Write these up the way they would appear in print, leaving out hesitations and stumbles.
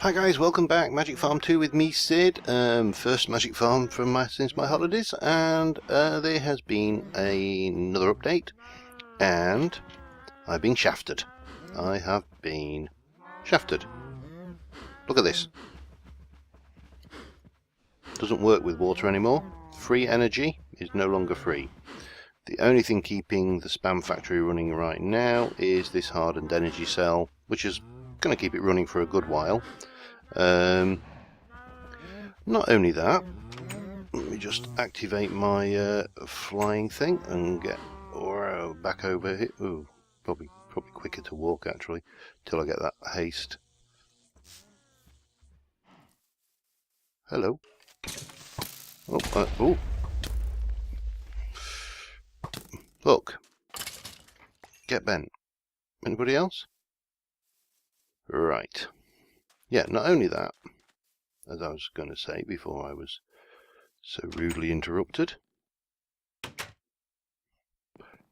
Hi guys, welcome back. Magic Farm 2 with me, Sid. First Magic Farm since my holidays, and there has been another update, and I've been shafted. I have been shafted. Look at this. Doesn't work with water anymore. Free energy is no longer free. The only thing keeping the spam factory running right now is this hardened energy cell, which is going to keep it running for a good while. Not only that, let me just activate my flying thing and get back over here. Ooh, probably quicker to walk actually, till I get that haste. Hello. Oh, look. Get bent. Anybody else? Right. Yeah, not only that, as I was going to say before I was so rudely interrupted,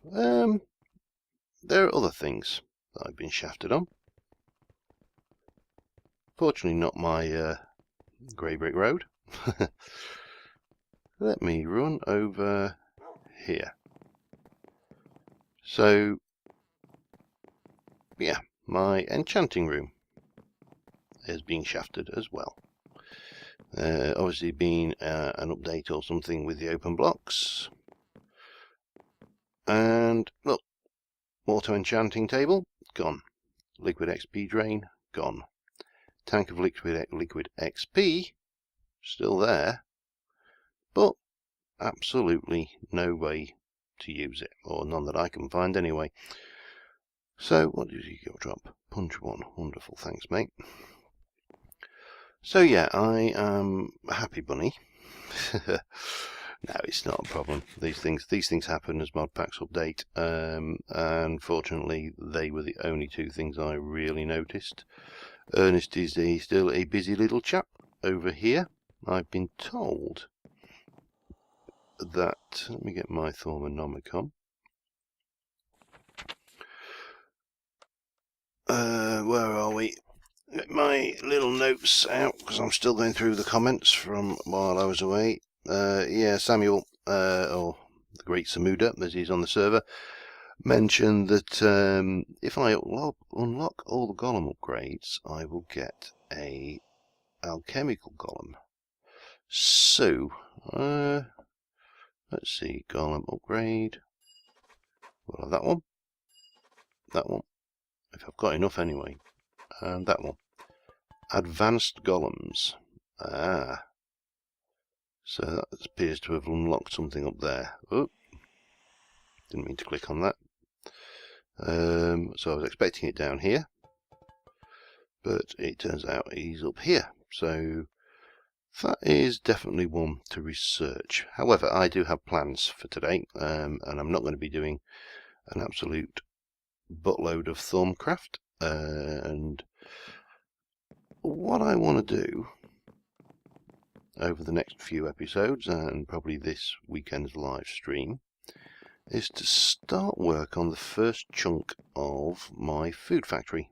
there are other things that I've been shafted on. Fortunately not my grey brick road. Let me run over here. So, yeah, my enchanting room is being shafted as well. Obviously been an update or something with the open blocks. And look, auto enchanting table, gone. Liquid XP drain, gone. Tank of liquid XP, still there, but absolutely no way to use it, or none that I can find anyway. So, what did you drop? Punch one. Wonderful, thanks, mate. So yeah, I am a happy bunny. No, it's not a problem. These things happen as mod packs update. And fortunately, they were the only two things I really noticed. Ernest is still a busy little chap over here. I've been told that. Let me get my Thaumcraft. Where are we? Get my little notes out because I'm still going through the comments from while I was away. Yeah, Samuel, or the Great Samuda, as he's on the server, mentioned that if I unlock all the golem upgrades, I will get a alchemical golem. So, let's see, golem upgrade. We'll have that one, if I've got enough anyway, and that one. Advanced golems. So that appears to have unlocked something up there. Oh, didn't mean to click on that. So I was expecting it down here, but it turns out he's up here. So that is definitely one to research. However, I do have plans for today, and I'm not going to be doing an absolute buttload of Thaumcraft. And what I want to do over the next few episodes, and probably this weekend's live stream, is to start work on the first chunk of my food factory.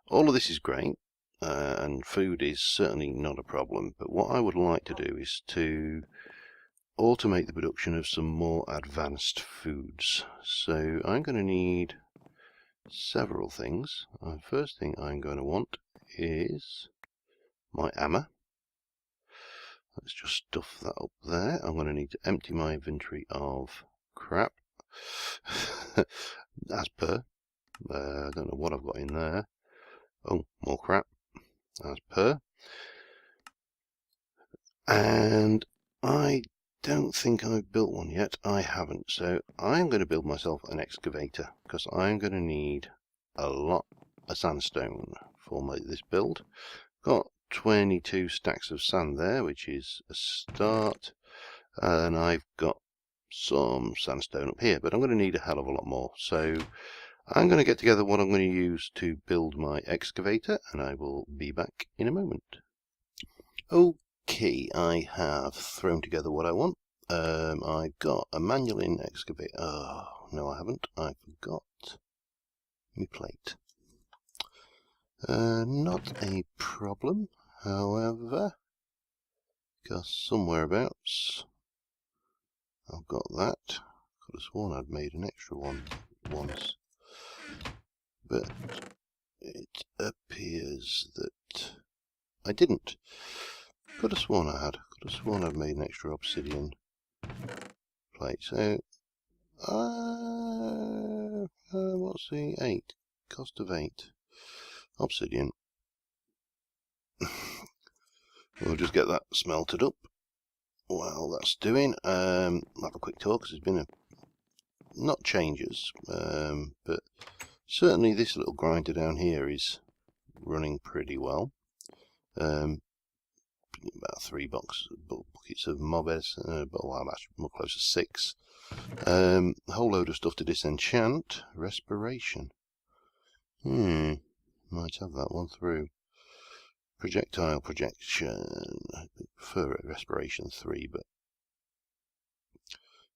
All of this is great, and food is certainly not a problem, but what I would like to do is to automate the production of some more advanced foods. So I'm going to need several things. The first thing I'm going to want is my hammer. Let's just stuff that up there. I'm going to need to empty my inventory of crap. As per. I don't know what I've got in there. Oh, more crap. As per. And I don't think I've built one yet. I haven't. So I'm going to build myself an excavator, because I'm going to need a lot of sandstone for this build. Got 22 stacks of sand there, which is a start, and I've got some sandstone up here, but I'm going to need a hell of a lot more. So I'm going to get together what I'm going to use to build my excavator, and I will be back in a moment. Okay, I have thrown together what I want. I've got a manual excavator. Oh, no I haven't. I forgot my plate. Not a problem, however, because somewhereabouts I've got that. Could have sworn I'd made an extra one once, but it appears that I didn't. Could have sworn I had. Could have sworn I'd made an extra obsidian plate. So, what's the 8? Cost of 8. Obsidian. We'll just get that smelted up while that's doing. I'll have a quick talk because there's been not changes, but certainly this little grinder down here is running pretty well. About 3 buckets of mobs, but well, I'm actually more close to 6. A whole load of stuff to disenchant. Respiration. Might have that one through. Projectile projection. I prefer respiration 3, but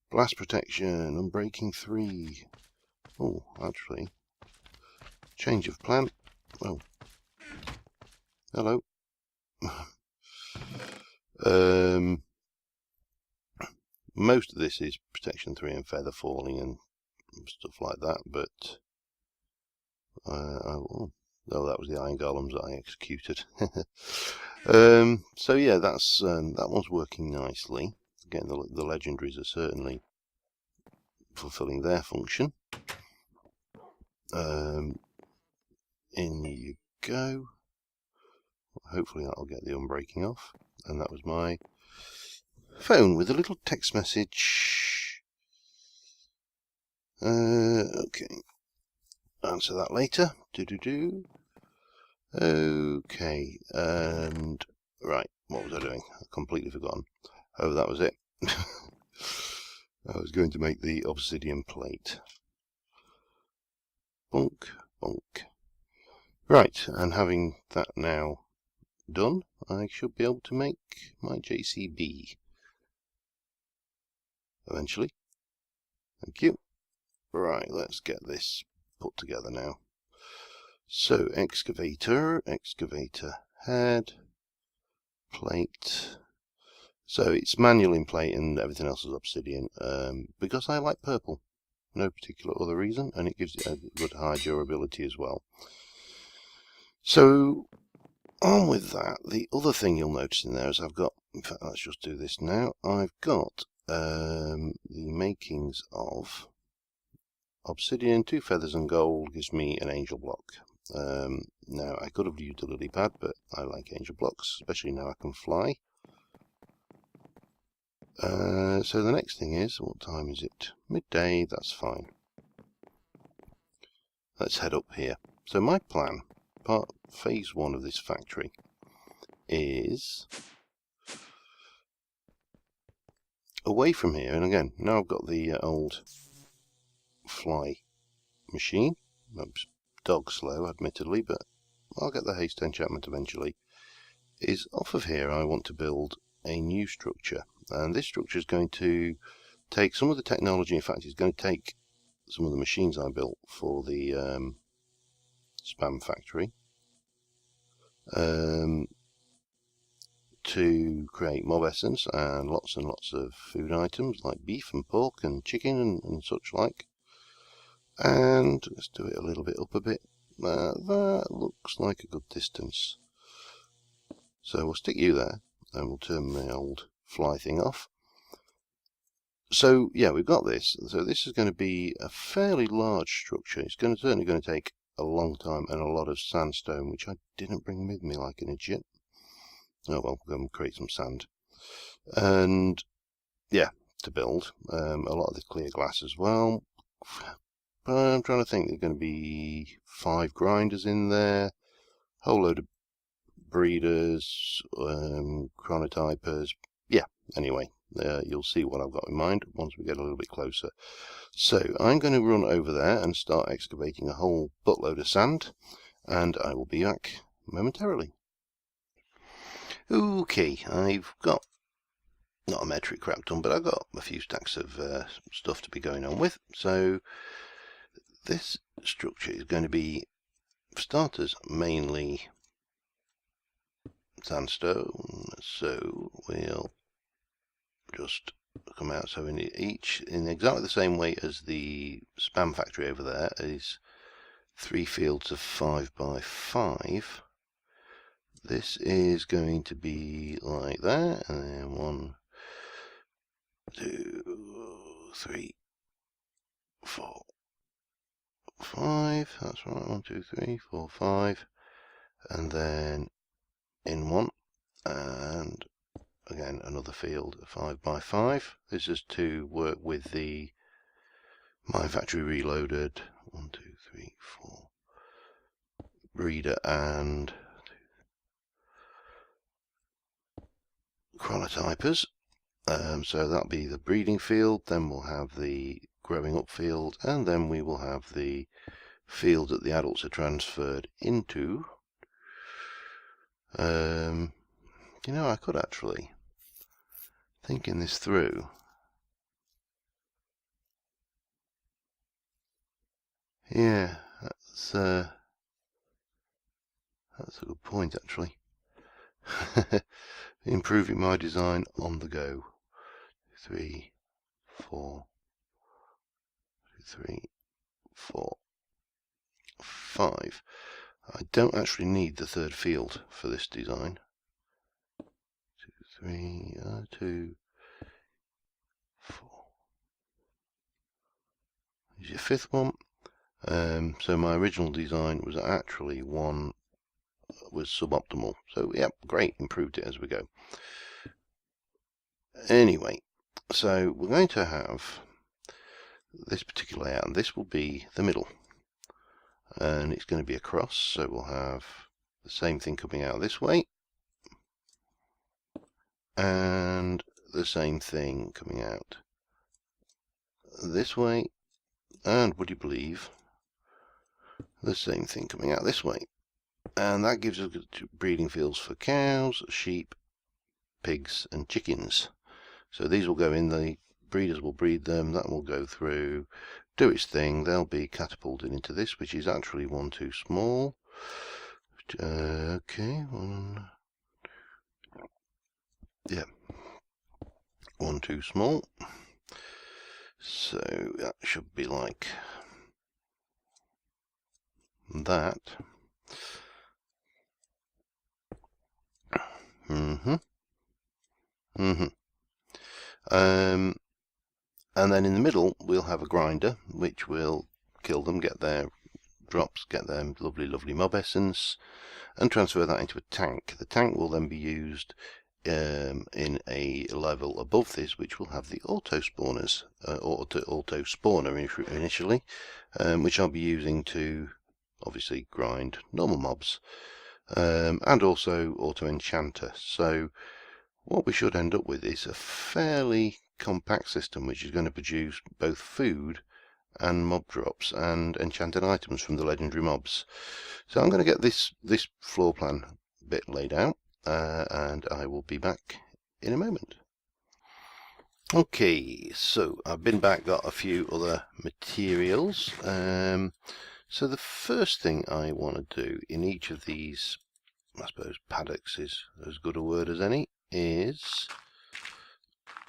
blast protection. Unbreaking 3. Oh, actually, change of plan. Oh, hello. Most of this is protection 3 and feather falling and stuff like that, but oh, that was the iron golems that I executed. So yeah, that's that one's working nicely. Again, the legendaries are certainly fulfilling their function. In you go. Hopefully that'll get the unbreaking off. And that was my phone with a little text message. Okay. Answer that later. Okay. And right, what was I doing? I've completely forgotten. Oh, that was it. I was going to make the obsidian plate. Bonk, bonk. Right, and having that now done, I should be able to make my JCB eventually. Thank you. Right, let's get this put together now. So, excavator head, plate. So it's manual in plate and everything else is obsidian, because I like purple. No particular other reason, and it gives it a good high durability as well. So, on with that, the other thing you'll notice in there is I've got, in fact let's just do this now, I've got the makings of obsidian, 2 feathers and gold gives me an angel block. Now I could have used a lily pad, but I like angel blocks, especially now I can fly. So the next thing is, what time is it? Midday, that's fine. Let's head up here. So my plan, phase 1 of this factory, is away from here, and again, now I've got the old fly machine. Oops, dog slow, admittedly, but I'll get the haste enchantment eventually. Is off of here I want to build a new structure, and this structure is going to take some of the technology. In fact, it's going to take some of the machines I built for the spam factory to create mob essence and lots of food items like beef and pork and chicken and such like. And let's do it a little bit up a bit. That looks like a good distance. So we'll stick you there and we'll turn the old fly thing off. So yeah, we've got this. So this is going to be a fairly large structure. It's certainly going to take a long time and a lot of sandstone, which I didn't bring with me like an idiot. Oh well, we'll go and create some sand. And yeah, to build. A lot of the clear glass as well. But I'm trying to think, there's going to be 5 grinders in there, whole load of breeders, chronotypers. Yeah, anyway, you'll see what I've got in mind once we get a little bit closer. So I'm going to run over there and start excavating a whole buttload of sand, and I will be back momentarily. Okay, I've got not a metric crap done, but I've got a few stacks of stuff to be going on with. So this structure is going to be for starters, mainly sandstone, so we'll just come out. So in exactly the same way as the spam factory over there is 3 fields of 5 by 5. This is going to be like that, and then 1, 2, 3, 4, 5. That's right. 1, 2, 3, 4, 5, and then in 1, and again another field of 5 by 5. This is to work with the My Factory Reloaded 1, 2, 3, 4 breeder and chronotypers. So that'll be the breeding field, then we'll have the growing up field, and then we will have the field that the adults are transferred into. You know, I could actually, thinking this through, yeah, that's a good point actually. Improving my design on the go. 3, 4, 3, 4, 5. I don't actually need the third field for this design. 2, 3, 2, 4. Is your fifth one? So my original design was actually was suboptimal. So yeah, great, improved it as we go. Anyway, so we're going to have this particular layout, and this will be the middle, and it's going to be a cross. So we'll have the same thing coming out this way, and the same thing coming out this way, and would you believe, the same thing coming out this way. And that gives us breeding fields for cows, sheep, pigs and chickens. So these will go in, the breeders will breed them, that will go through, do its thing, they'll be catapulted into this, which is actually 1 too small. Okay, 1, yeah, 1 too small. So that should be like that. And then in the middle we'll have a grinder which will kill them, get their drops, get their lovely mob essence, and transfer that into a tank. The tank will then be used in a level above this, which will have the auto spawners, auto spawner initially, which I'll be using to obviously grind normal mobs, and also auto enchanter. So what we should end up with is a fairly compact system which is going to produce both food and mob drops and enchanted items from the legendary mobs. So I'm going to get this floor plan bit laid out, and I will be back in a moment. Okay, so I've been back, got a few other materials. So the first thing I want to do in each of these, I suppose paddocks is as good a word as any, is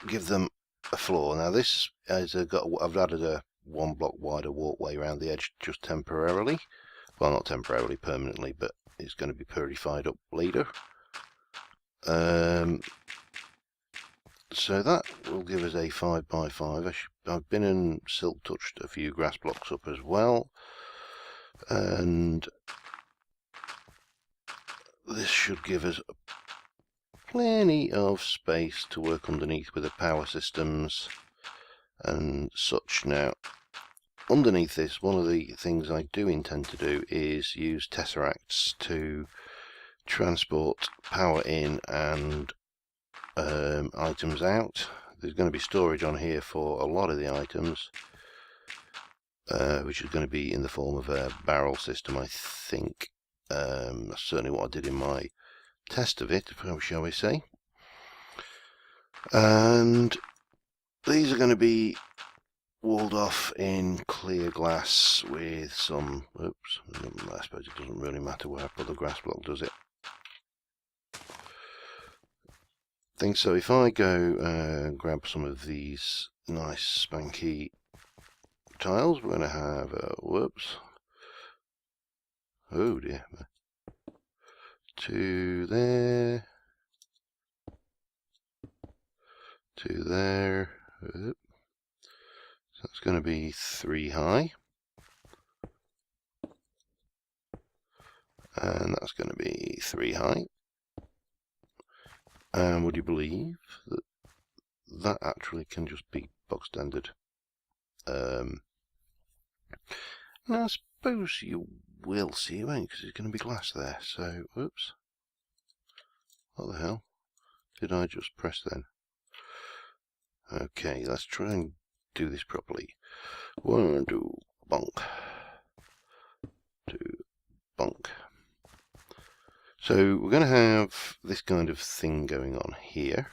give them a floor. Now this has I've added a 1 block wider walkway around the edge just temporarily. Well, not temporarily, permanently, but it's going to be purified up later. So that will give us a 5 by 5. I've been and silk touched a few grass blocks up as well, and this should give us plenty of space to work underneath with the power systems and such. Now, underneath this, one of the things I do intend to do is use tesseracts to transport power in and items out. There's going to be storage on here for a lot of the items, which is going to be in the form of a barrel system, I think. That's certainly what I did in my test of it, shall we say. And these are going to be walled off in clear glass with some, oops, I suppose it doesn't really matter where I put the grass block, does it? Think so. If I go and grab some of these nice spanky tiles, we're going to have whoops, oh dear, 2 there, 2 there, so that's going to be 3 high, and that's going to be 3 high. And would you believe that that actually can just be box standard? Now I suppose you will see, won't you? Because there's going to be glass there. So, whoops. What the hell did I just press then? Okay, let's try and do this properly. 1, 2, bonk. 2, bonk. So we're going to have this kind of thing going on here.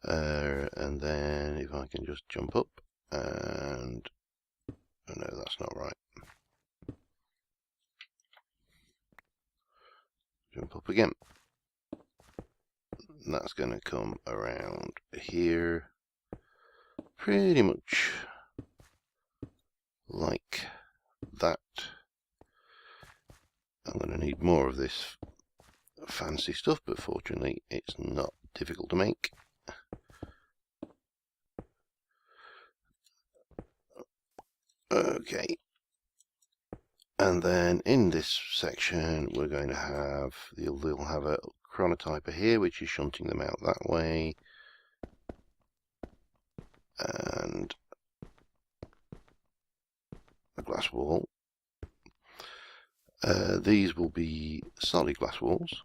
And then if I can just jump up and... oh no, that's not right. Jump up again. And that's going to come around here. Pretty much like that. I'm going to need more of this fancy stuff, but fortunately it's not difficult to make. Okay, and then in this section we're going to have, they'll have a chronotyper here which is shunting them out that way, and a glass wall. These will be solid glass walls,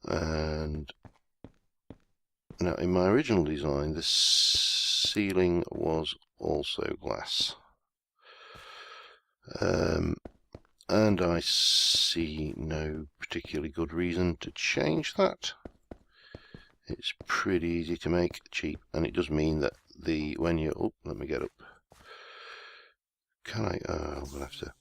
and now in my original design the ceiling was also glass, and I see no particularly good reason to change that. It's pretty easy to make, cheap, and it does mean that when you, oh, let me get up. Can I, I'm going to have to.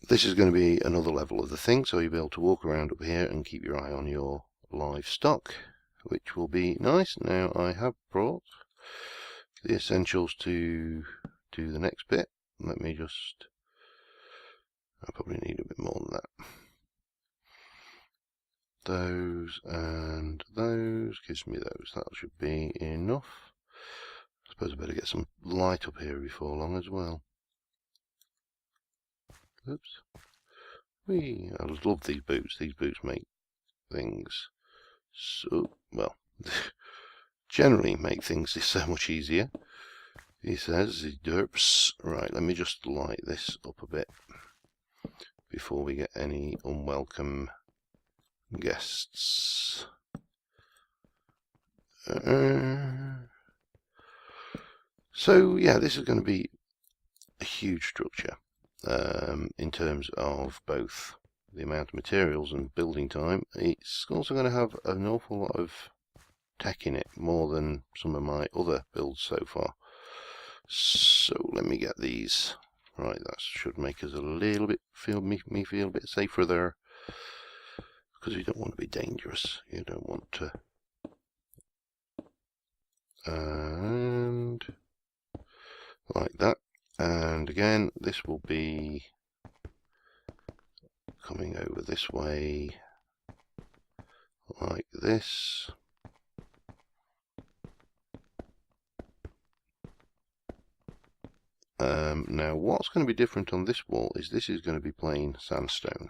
This is going to be another level of the thing, so you'll be able to walk around up here and keep your eye on your livestock, which will be nice. Now I have brought the essentials to do the next bit. Let me just, I probably need a bit more than that. Those and those, gives me those, that should be enough. I suppose I better get some light up here before long as well. Oops. Whee. I love these boots. These boots make things so, well, generally make things so much easier. He says, he derps. Right, let me just light this up a bit before we get any unwelcome guests. So yeah, this is going to be a huge structure in terms of both the amount of materials and building time. It's also going to have an awful lot of tech in it, more than some of my other builds so far. So let me get these. Right, that should make us a little bit make me feel a bit safer there, because you don't want to be dangerous. You don't want to. And like that. And again, this will be coming over this way like this. Now what's going to be different on this wall is this is going to be plain sandstone,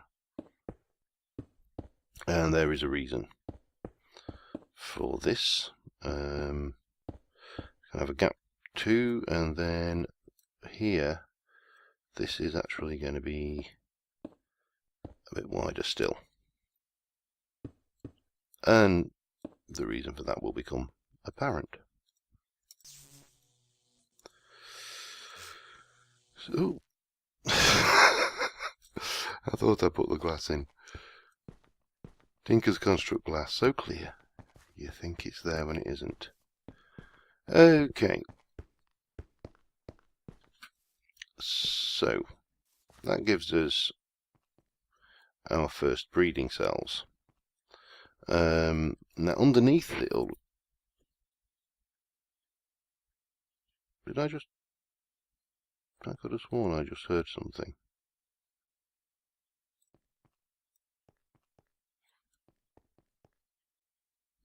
and there is a reason for this. Can have a gap 2, and then here this is actually going to be a bit wider still, and the reason for that will become apparent. So I thought I put the glass in, Tinkers construct glass so clear, you think it's there when it isn't. Okay. So, that gives us our first breeding cells. Now underneath it'll... I could have sworn I just heard something.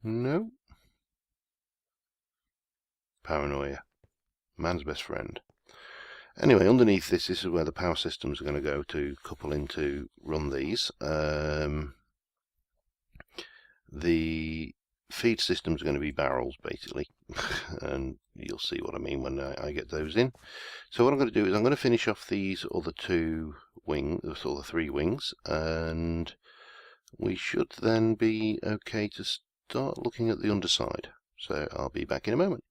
No. Paranoia. Man's best friend. Anyway, underneath this is where the power systems are going to go to couple in to run these. The feed systems are going to be barrels, basically. And you'll see what I mean when I get those in. So what I'm going to do is I'm going to finish off these other two wings, or the three wings, and we should then be okay to start looking at the underside. So I'll be back in a moment.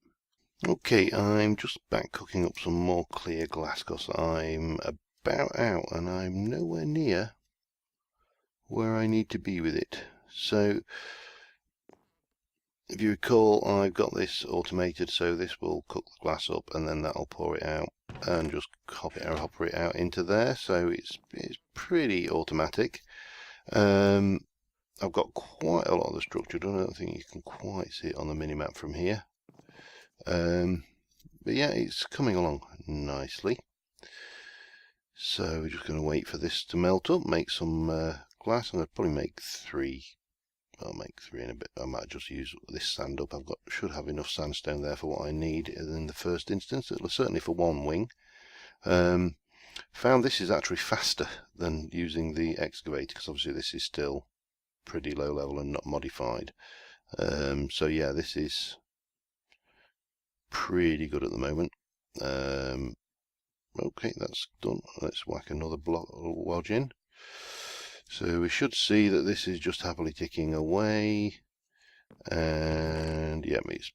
Okay, I'm just back cooking up some more clear glass because I'm about out and I'm nowhere near where I need to be with it. So if you recall, I've got this automated, so this will cook the glass up and then that'll pour it out and just hopper it out into there. So it's pretty automatic. I've got quite a lot of the structure done. I don't think you can quite see it on the mini-map from here. But yeah, it's coming along nicely. So we're just going to wait for this to melt up, make some glass. I'm going to probably make three. I'll make three in a bit. I might just use this sand up. Should have enough sandstone there for what I need in the first instance. Certainly for one wing. Found this is actually faster than using the excavator because obviously this is still pretty low level and not modified. So yeah, this is pretty good at the moment. Okay, that's done. Let's whack another wedge in. So we should see that this is just happily ticking away, and yeah, it's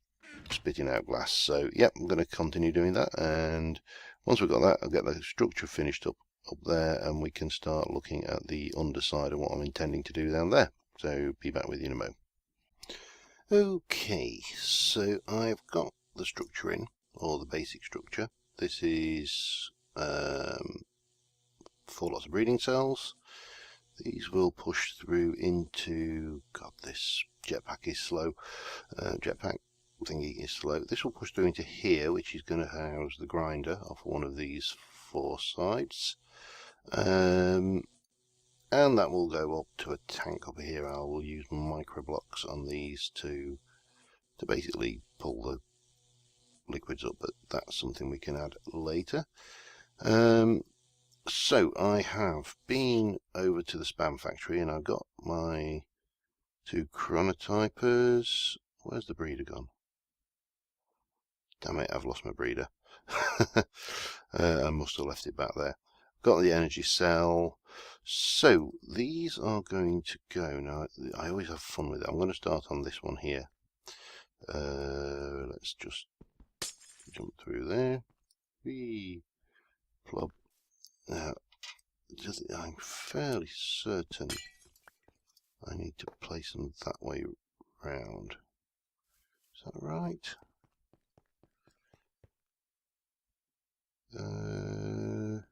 spitting out glass. So yeah, I'm going to continue doing that, and once we've got that, I'll get the structure finished up there, and we can start looking at the underside of what I'm intending to do down there. So be back with you in a moment. Okay, so I've got the structure in, or the basic structure. This is 4 lots of breeding cells. These will push through into, God, this jetpack is slow. Jetpack thingy is slow. This will push through into here, which is going to house the grinder off one of these 4 sides. And that will go up to a tank over here. I will use micro blocks on these to basically pull the liquids up, but that's something we can add later. So I have been over to the spam factory and I've got my 2 chronotypers. Where's the breeder gone? Damn it, I've lost my breeder. I must have left it back there. Got the energy cell. So these are going to go. Now I always have fun with it. I'm going to start on this one here. Let's just jump through there. Whee! Plop. Now, I'm fairly certain I need to place them that way round. Is that right? I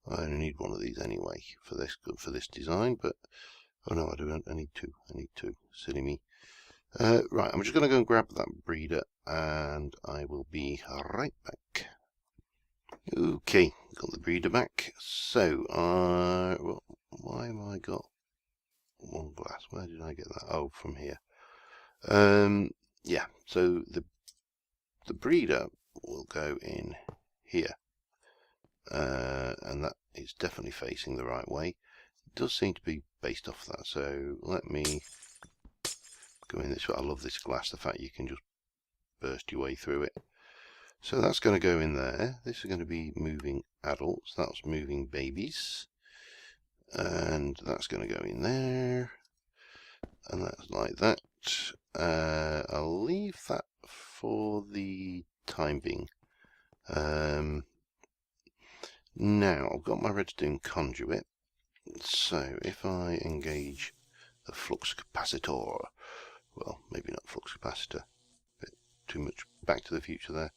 only need one of these anyway for this design, but oh no, I don't. I need two. Silly me. Right, I'm just going to go and grab that breeder, and I will be right back. Okay, got the breeder back. So, well, why have I got one glass? Where did I get that? Oh, from here. Yeah. So the breeder will go in here, and that is definitely facing the right way. It does seem to be based off that. So let me go in this way. I love this glass. The fact you can just burst your way through it. So that's going to go in there. This is going to be moving adults. That's moving babies. And that's going to go in there. And that's like that. I'll leave that for the time being. Now, I've got my redstone conduit. So if I engage the flux capacitor, well, maybe not flux capacitor, a bit too much Back to the Future there.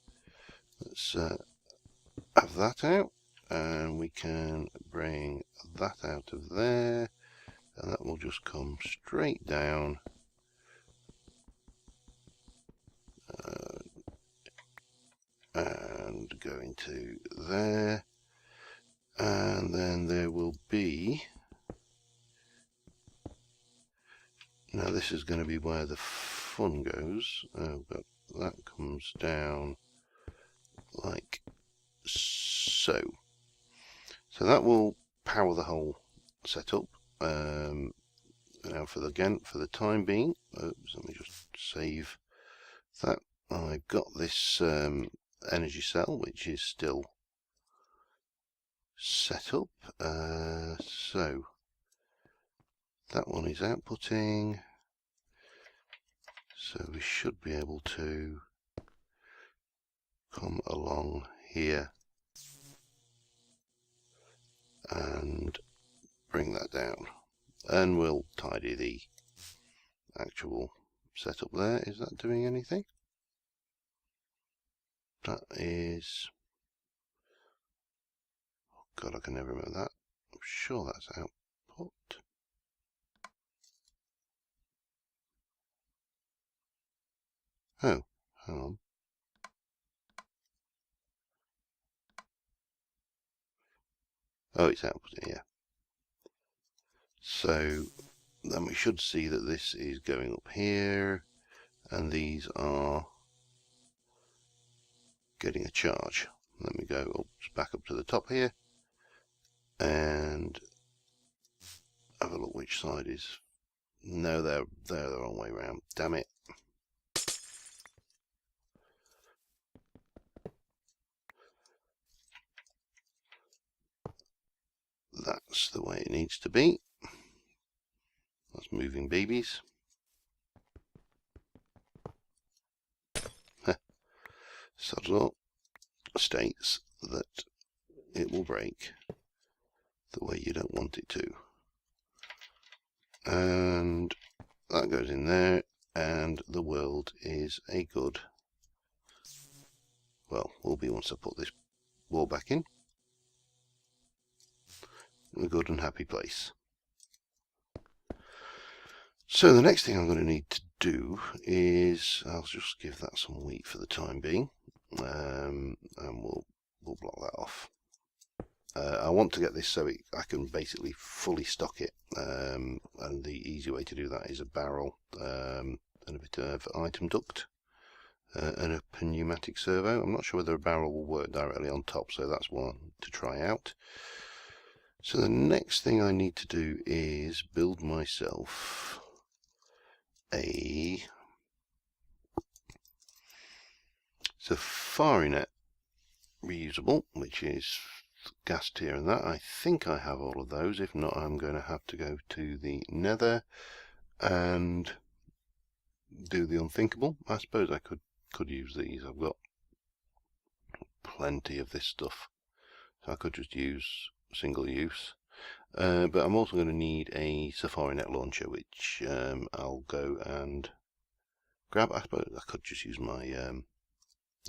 Let's have that out, and we can bring that out of there, and that will just come straight down and go into there, and then there will be, now this is going to be where the fun goes, but that comes down like so. So that will power the whole setup. Now for the time being, oops, let me just save that. I've got this energy cell which is still set up. So that one is outputting. So we should be able to come along here and bring that down, and we'll tidy the actual setup there. Is that doing anything? That is, oh God, I can never remember that. I'm sure that's output. Oh, hang on. Oh, it's outputting, yeah. So then we should see that this is going up here, and these are getting a charge. Let me go back up to the top here and have a look which side is. No, they're the wrong way around. Damn it. That's the way it needs to be. That's moving babies. Sodlaw states that it will break the way you don't want it to. And that goes in there, and the world is a good, well, will be once I put this wall back in, a good and happy place. So the next thing I'm going to need to do is, I'll just give that some wheat for the time being, and we'll block that off. I want to get this so I can basically fully stock it, and the easy way to do that is a barrel and a bit of item duct and a pneumatic servo. I'm not sure whether a barrel will work directly on top, so that's one to try out. So the next thing I need to do is build myself a safari net reusable, which is gassed here and that. I think I have all of those. If not, I'm going to have to go to the nether and do the unthinkable. I suppose I could use these. I've got plenty of this stuff, so I could just use single use. But I'm also going to need a safari net launcher, which I'll go and grab. I suppose I could just use my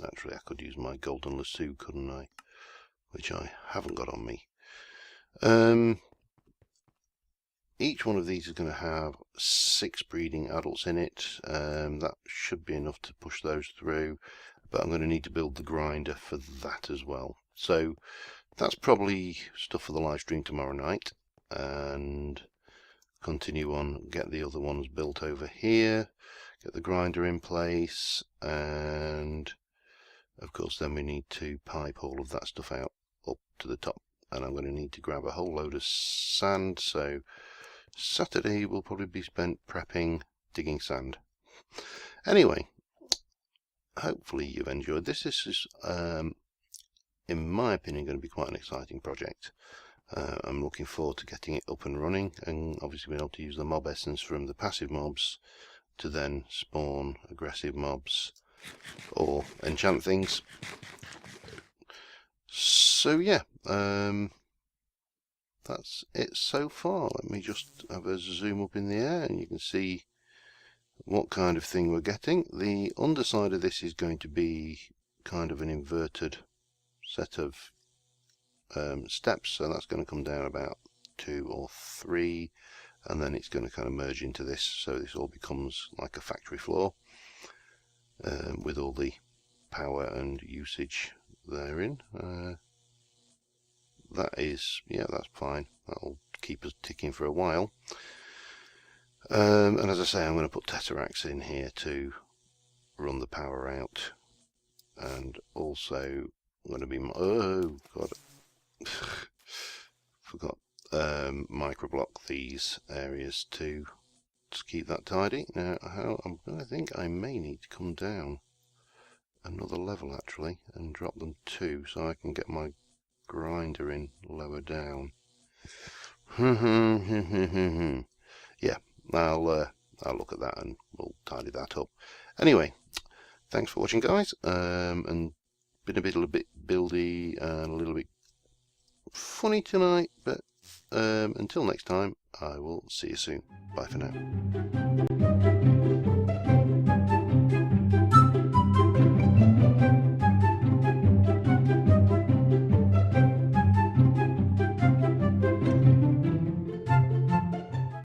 actually I could use my golden lasso, couldn't I? Which I haven't got on me. Each one of these is going to have 6 breeding adults in it. That should be enough to push those through, but I'm going to need to build the grinder for that as well. So that's probably stuff for the live stream tomorrow night, and continue on, get the other ones built over here, get the grinder in place, and of course then we need to pipe all of that stuff out up to the top, and I'm going to need to grab a whole load of sand. So Saturday will probably be spent prepping, digging sand. Anyway, hopefully you've enjoyed this. This is in my opinion going to be quite an exciting project. I'm looking forward to getting it up and running, and obviously being able to use the mob essence from the passive mobs to then spawn aggressive mobs or enchant things. So yeah, that's it so far. Let me just have a zoom up in the air and you can see what kind of thing we're getting. The underside of this is going to be kind of an inverted set of steps, so that's going to come down about 2 or 3, and then it's going to kind of merge into this, so this all becomes like a factory floor with all the power and usage therein. That is, yeah, that's fine. That'll keep us ticking for a while. And as I say, I'm going to put Tesseracts in here to run the power out, and also I'm going to be, oh god, forgot, microblock these areas to keep that tidy. Now I think I may need to come down another level actually and drop them 2 so I can get my grinder in lower down. Yeah, I'll look at that and we'll tidy that up. Anyway, thanks for watching, guys, and been a bit buildy and a little bit funny tonight, but until next time, I will see you soon. Bye for now.